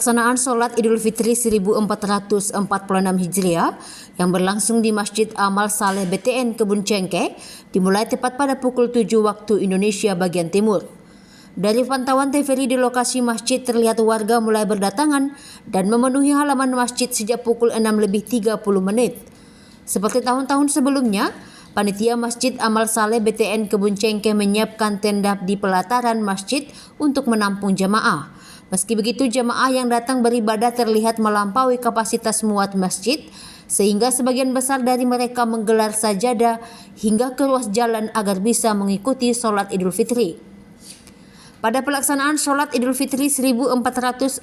pelaksanaan sholat Idul Fitri 1446 Hijriah yang berlangsung di Masjid Amal Saleh BTN Kebun Cengkeh dimulai tepat pada pukul 7 waktu Indonesia bagian timur. Dari pantauan TVRI di lokasi masjid terlihat warga mulai berdatangan dan memenuhi halaman masjid sejak pukul 6:30. Seperti tahun-tahun sebelumnya, panitia Masjid Amal Saleh BTN Kebun Cengkeh menyiapkan tenda di pelataran masjid untuk menampung jamaah. Meski begitu, jamaah yang datang beribadah terlihat melampaui kapasitas muat masjid, sehingga sebagian besar dari mereka menggelar sajadah hingga ke ruas jalan agar bisa mengikuti sholat Idul Fitri. Pada pelaksanaan sholat Idul Fitri 1446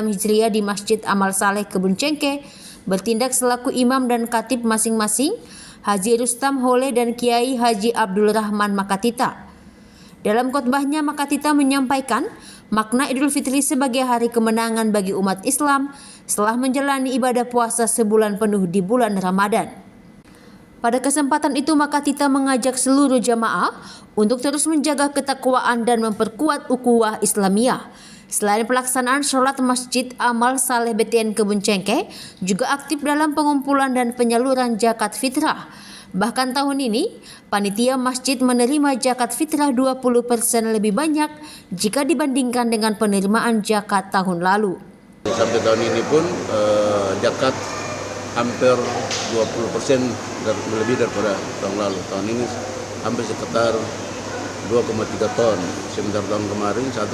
Hijriah di Masjid Amal Saleh Kebun Cengkeh, bertindak selaku imam dan khatib masing-masing Haji Rustam Hole dan Kiai Haji Abdul Rahman Makatita. Dalam khotbahnya, Makatita menyampaikan makna Idul Fitri sebagai hari kemenangan bagi umat Islam setelah menjalani ibadah puasa sebulan penuh di bulan Ramadan. Pada kesempatan itu, Makatita mengajak seluruh jamaah untuk terus menjaga ketakwaan dan memperkuat ukhuwah Islamiyah. Selain pelaksanaan sholat, Masjid Amal Saleh BTN Kebun Cengkeh juga aktif dalam pengumpulan dan penyaluran zakat fitrah. Bahkan tahun ini, panitia masjid menerima zakat fitrah 20% lebih banyak jika dibandingkan dengan penerimaan zakat tahun lalu. Sampai tahun ini pun zakat hampir 20% lebih daripada tahun lalu. Tahun ini hampir sekitar 2,3 ton. Sementara tahun kemarin 1,8,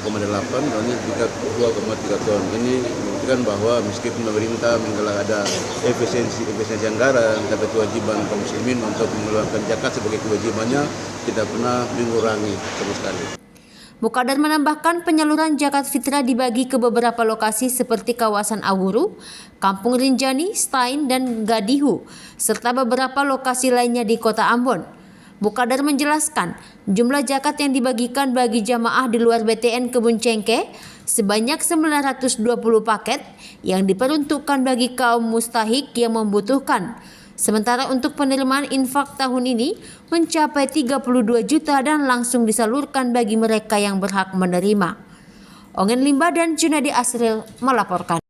tahun ini juga 2,3 ton. Ini menunjukkan bahwa meskipun pemerintah menggelar ada efisiensi anggaran, tapi kewajiban kaum muslimin untuk mengeluarkan zakat sebagai kewajibannya tidak pernah mengurangi sama sekali. Mukadar menambahkan penyaluran zakat fitrah dibagi ke beberapa lokasi seperti kawasan Awuru, Kampung Rinjani, Stein, dan Gadihu, serta beberapa lokasi lainnya di kota Ambon. Mukadar menjelaskan jumlah zakat yang dibagikan bagi jamaah di luar BTN Kebun Cengkeh sebanyak 920 paket yang diperuntukkan bagi kaum mustahik yang membutuhkan. Sementara untuk penerimaan infak tahun ini mencapai 32 juta dan langsung disalurkan bagi mereka yang berhak menerima. Ongen Limba dan Junadi Asril melaporkan.